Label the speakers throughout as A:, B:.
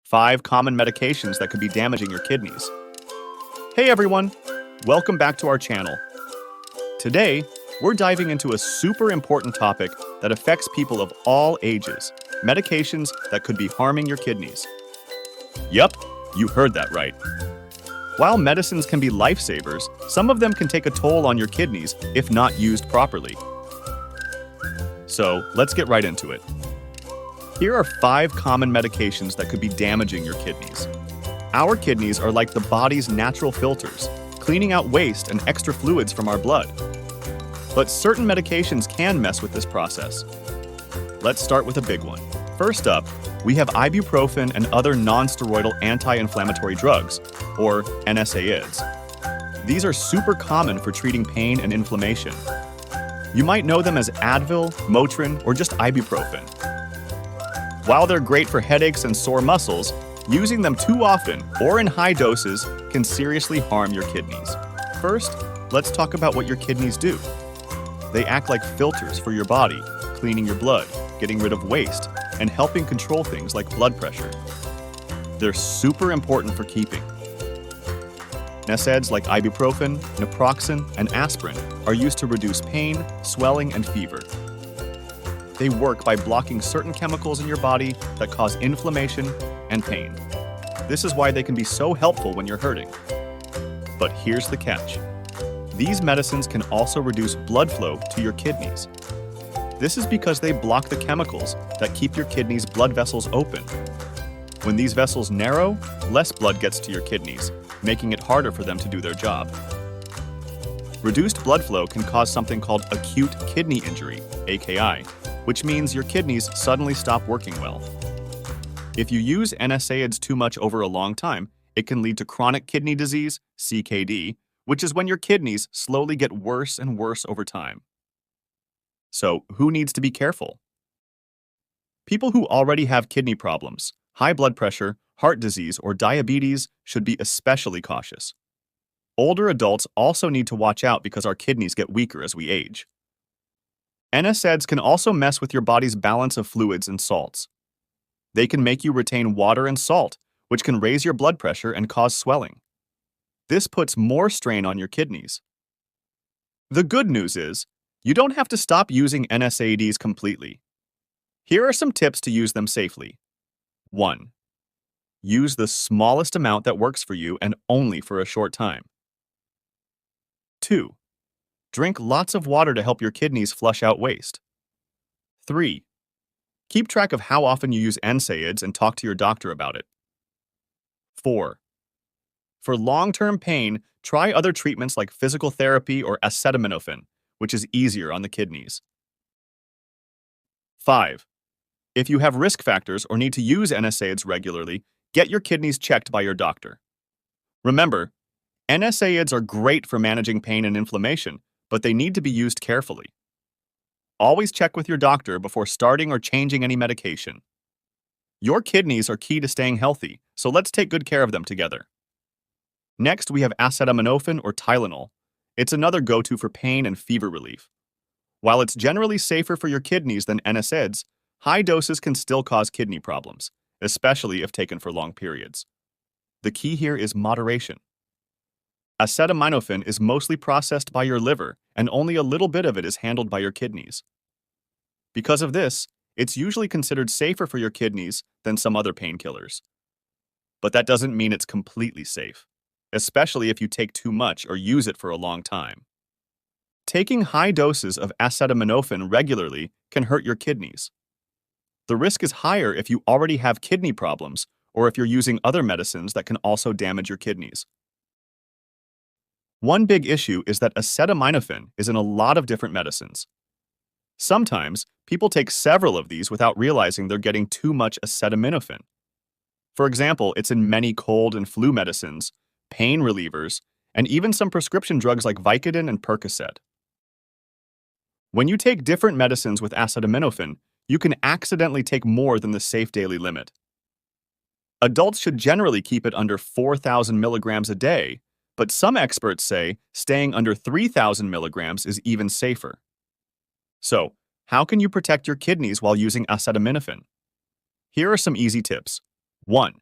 A: 5 common medications that could be damaging your kidneys. Hey everyone, welcome back to our channel. Today, we're diving into a super important topic that affects people of all ages, medications that could be harming your kidneys. Yup, you heard that right. While medicines can be lifesavers, some of them can take a toll on your kidneys if not used properly. So, let's get right into it. Here are 5 common medications that could be damaging your kidneys. Our kidneys are like the body's natural filters, cleaning out waste and extra fluids from our blood. But certain medications can mess with this process. Let's start with a big one. First up, we have ibuprofen and other non-steroidal anti-inflammatory drugs, or NSAIDs. These are super common for treating pain and inflammation. You might know them as Advil, Motrin, or just ibuprofen. While they're great for headaches and sore muscles, using them too often or in high doses can seriously harm your kidneys. First, let's talk about what your kidneys do. They act like filters for your body, cleaning your blood, getting rid of waste, and helping control things like blood pressure. They're super important for keeping. NSAIDs like ibuprofen, naproxen, and aspirin are used to reduce pain, swelling, and fever. They work by blocking certain chemicals in your body that cause inflammation and pain. This is why they can be so helpful when you're hurting. But here's the catch. These medicines can also reduce blood flow to your kidneys. This is because they block the chemicals that keep your kidneys' blood vessels open. When these vessels narrow, less blood gets to your kidneys, making it harder for them to do their job. Reduced blood flow can cause something called acute kidney injury, AKI, which means your kidneys suddenly stop working well. If you use NSAIDs too much over a long time, it can lead to chronic kidney disease, CKD, which is when your kidneys slowly get worse and worse over time. So, who needs to be careful? People who already have kidney problems, high blood pressure, heart disease, or diabetes should be especially cautious. Older adults also need to watch out because our kidneys get weaker as we age. NSAIDs can also mess with your body's balance of fluids and salts. They can make you retain water and salt, which can raise your blood pressure and cause swelling. This puts more strain on your kidneys. The good news is, you don't have to stop using NSAIDs completely. Here are some tips to use them safely. 1. Use the smallest amount that works for you and only for a short time. 2. Drink lots of water to help your kidneys flush out waste. 3. Keep track of how often you use NSAIDs and talk to your doctor about it. 4. For long-term pain, try other treatments like physical therapy or acetaminophen, which is easier on the kidneys. 5. If you have risk factors or need to use NSAIDs regularly, get your kidneys checked by your doctor. Remember, NSAIDs are great for managing pain and inflammation, but they need to be used carefully. Always check with your doctor before starting or changing any medication. Your kidneys are key to staying healthy, so let's take good care of them together. Next, we have acetaminophen or Tylenol. It's another go-to for pain and fever relief. While it's generally safer for your kidneys than NSAIDs, high doses can still cause kidney problems, especially if taken for long periods. The key here is moderation. Acetaminophen is mostly processed by your liver, and only a little bit of it is handled by your kidneys. Because of this, it's usually considered safer for your kidneys than some other painkillers. But that doesn't mean it's completely safe, especially if you take too much or use it for a long time. Taking high doses of acetaminophen regularly can hurt your kidneys. The risk is higher if you already have kidney problems or if you're using other medicines that can also damage your kidneys. One big issue is that acetaminophen is in a lot of different medicines. Sometimes, people take several of these without realizing they're getting too much acetaminophen. For example, it's in many cold and flu medicines, pain relievers, and even some prescription drugs like Vicodin and Percocet. When you take different medicines with acetaminophen, you can accidentally take more than the safe daily limit. Adults should generally keep it under 4,000 milligrams a day, but some experts say staying under 3,000 milligrams is even safer. So, how can you protect your kidneys while using acetaminophen? Here are some easy tips. 1.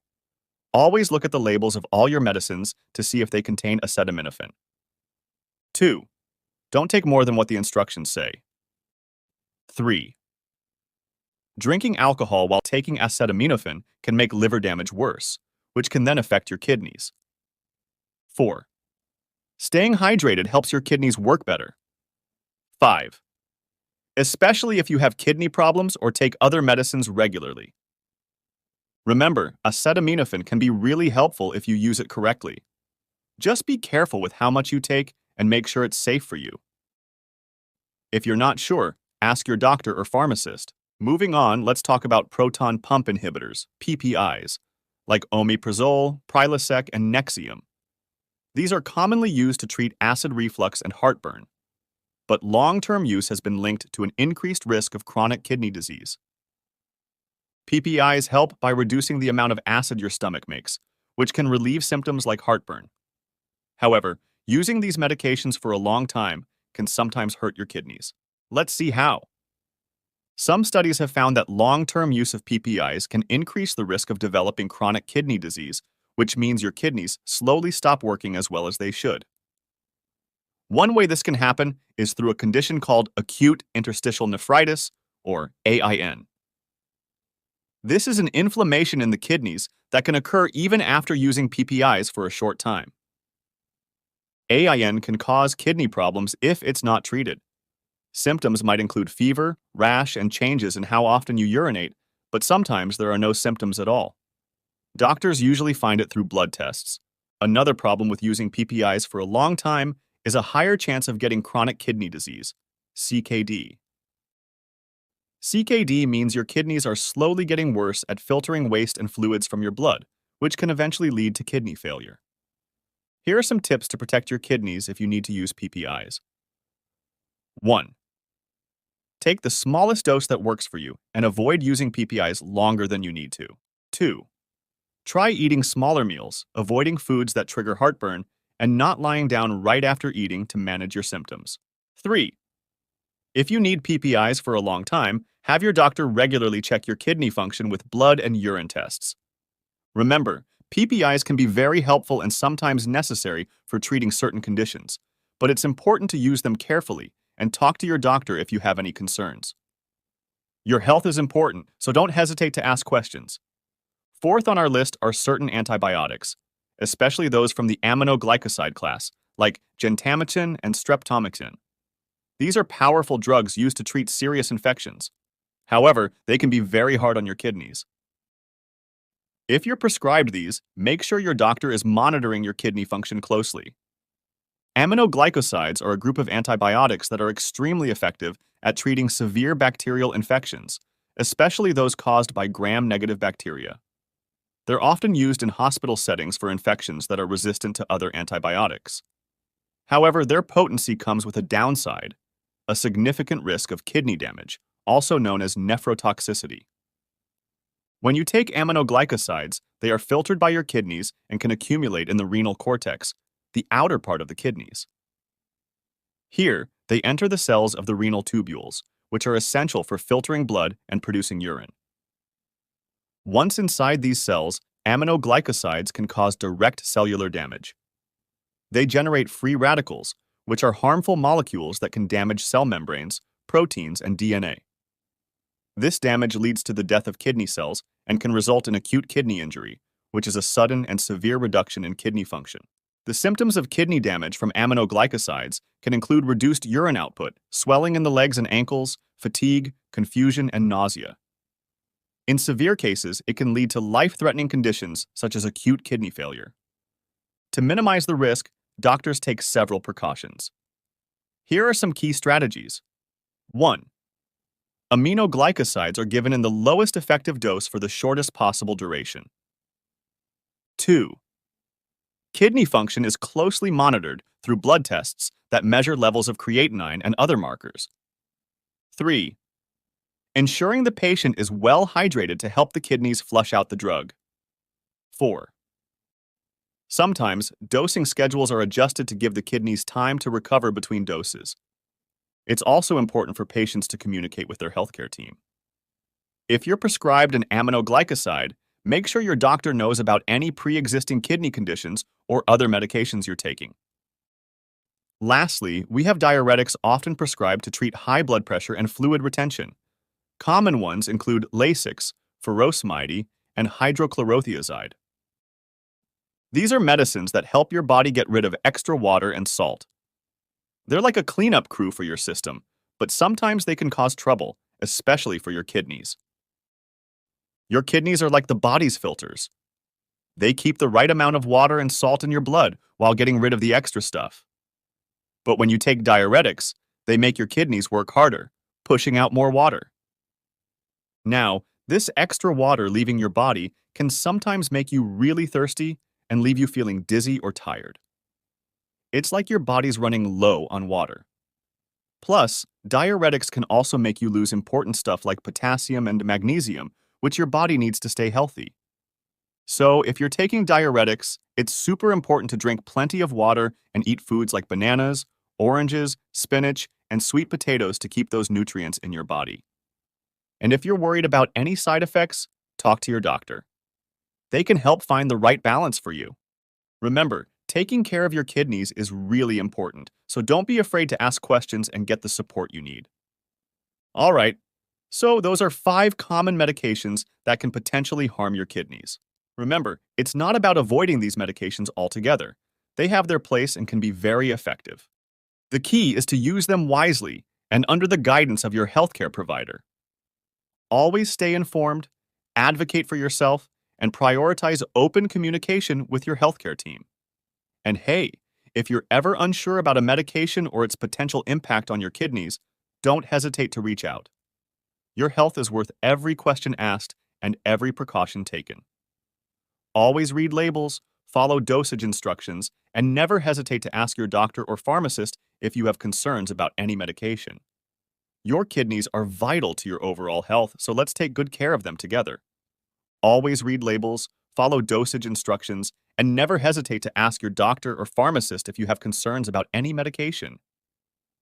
A: Always look at the labels of all your medicines to see if they contain acetaminophen. 2. Don't take more than what the instructions say. 3. Drinking alcohol while taking acetaminophen can make liver damage worse, which can then affect your kidneys. 4. Staying hydrated helps your kidneys work better. 5. Especially if you have kidney problems or take other medicines regularly. Remember, acetaminophen can be really helpful if you use it correctly. Just be careful with how much you take and make sure it's safe for you. If you're not sure, ask your doctor or pharmacist. Moving on, let's talk about proton pump inhibitors, PPIs, like omeprazole, Prilosec, and Nexium. These are commonly used to treat acid reflux and heartburn, but long-term use has been linked to an increased risk of chronic kidney disease. PPIs help by reducing the amount of acid your stomach makes, which can relieve symptoms like heartburn. However, using these medications for a long time can sometimes hurt your kidneys. Let's see how. Some studies have found that long-term use of PPIs can increase the risk of developing chronic kidney disease, which means your kidneys slowly stop working as well as they should. One way this can happen is through a condition called acute interstitial nephritis, or AIN. This is an inflammation in the kidneys that can occur even after using PPIs for a short time. AIN can cause kidney problems if it's not treated. Symptoms might include fever, rash, and changes in how often you urinate, but sometimes there are no symptoms at all. Doctors usually find it through blood tests. Another problem with using PPIs for a long time is a higher chance of getting chronic kidney disease, CKD. CKD means your kidneys are slowly getting worse at filtering waste and fluids from your blood, which can eventually lead to kidney failure. Here are some tips to protect your kidneys if you need to use PPIs. 1. Take the smallest dose that works for you and avoid using PPIs longer than you need to. 2. Try eating smaller meals, avoiding foods that trigger heartburn, and not lying down right after eating to manage your symptoms. 3. If you need PPIs for a long time, have your doctor regularly check your kidney function with blood and urine tests. Remember, PPIs can be very helpful and sometimes necessary for treating certain conditions, but it's important to use them carefully and talk to your doctor if you have any concerns. Your health is important, so don't hesitate to ask questions. Fourth on our list are certain antibiotics, especially those from the aminoglycoside class, like gentamicin and streptomycin. These are powerful drugs used to treat serious infections. However, they can be very hard on your kidneys. If you're prescribed these, make sure your doctor is monitoring your kidney function closely. Aminoglycosides are a group of antibiotics that are extremely effective at treating severe bacterial infections, especially those caused by gram-negative bacteria. They're often used in hospital settings for infections that are resistant to other antibiotics. However, their potency comes with a downside, a significant risk of kidney damage, also known as nephrotoxicity. When you take aminoglycosides, they are filtered by your kidneys and can accumulate in the renal cortex, the outer part of the kidneys. Here, they enter the cells of the renal tubules, which are essential for filtering blood and producing urine. Once inside these cells, aminoglycosides can cause direct cellular damage. They generate free radicals, which are harmful molecules that can damage cell membranes, proteins, and DNA. This damage leads to the death of kidney cells and can result in acute kidney injury, which is a sudden and severe reduction in kidney function. The symptoms of kidney damage from aminoglycosides can include reduced urine output, swelling in the legs and ankles, fatigue, confusion, and nausea. In severe cases, it can lead to life-threatening conditions such as acute kidney failure. To minimize the risk, doctors take several precautions. Here are some key strategies. 1. Aminoglycosides are given in the lowest effective dose for the shortest possible duration. 2. Kidney function is closely monitored through blood tests that measure levels of creatinine and other markers. 3. Ensuring the patient is well hydrated to help the kidneys flush out the drug. 4. Sometimes, dosing schedules are adjusted to give the kidneys time to recover between doses. It's also important for patients to communicate with their healthcare team. If you're prescribed an aminoglycoside, Make sure your doctor knows about any pre-existing kidney conditions or other medications you're taking. Lastly, we have diuretics often prescribed to treat high blood pressure and fluid retention. Common ones include Lasix, furosemide, and hydrochlorothiazide. These are medicines that help your body get rid of extra water and salt. They're like a cleanup crew for your system, but sometimes they can cause trouble, especially for your kidneys. Your kidneys are like the body's filters. They keep the right amount of water and salt in your blood while getting rid of the extra stuff. But when you take diuretics, they make your kidneys work harder, pushing out more water. Now, this extra water leaving your body can sometimes make you really thirsty and leave you feeling dizzy or tired. It's like your body's running low on water. Plus, diuretics can also make you lose important stuff like potassium and magnesium, which your body needs to stay healthy. So, if you're taking diuretics, it's super important to drink plenty of water and eat foods like bananas, oranges, spinach, and sweet potatoes to keep those nutrients in your body. And if you're worried about any side effects, talk to your doctor. They can help find the right balance for you. Remember, taking care of your kidneys is really important, so don't be afraid to ask questions and get the support you need. All right, so those are 5 common medications that can potentially harm your kidneys. Remember, it's not about avoiding these medications altogether. They have their place and can be very effective. The key is to use them wisely and under the guidance of your healthcare provider. Always stay informed, advocate for yourself, and prioritize open communication with your healthcare team. And hey, if you're ever unsure about a medication or its potential impact on your kidneys, don't hesitate to reach out. Your health is worth every question asked and every precaution taken. Always read labels, follow dosage instructions, and never hesitate to ask your doctor or pharmacist if you have concerns about any medication. Your kidneys are vital to your overall health, so let's take good care of them together. Always read labels, follow dosage instructions, and never hesitate to ask your doctor or pharmacist if you have concerns about any medication.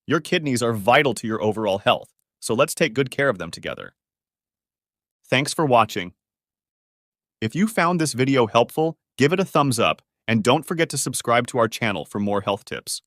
A: Your kidneys are vital to your overall health, so let's take good care of them together. Thanks for watching. If you found this video helpful, give it a thumbs up, and don't forget to subscribe to our channel for more health tips.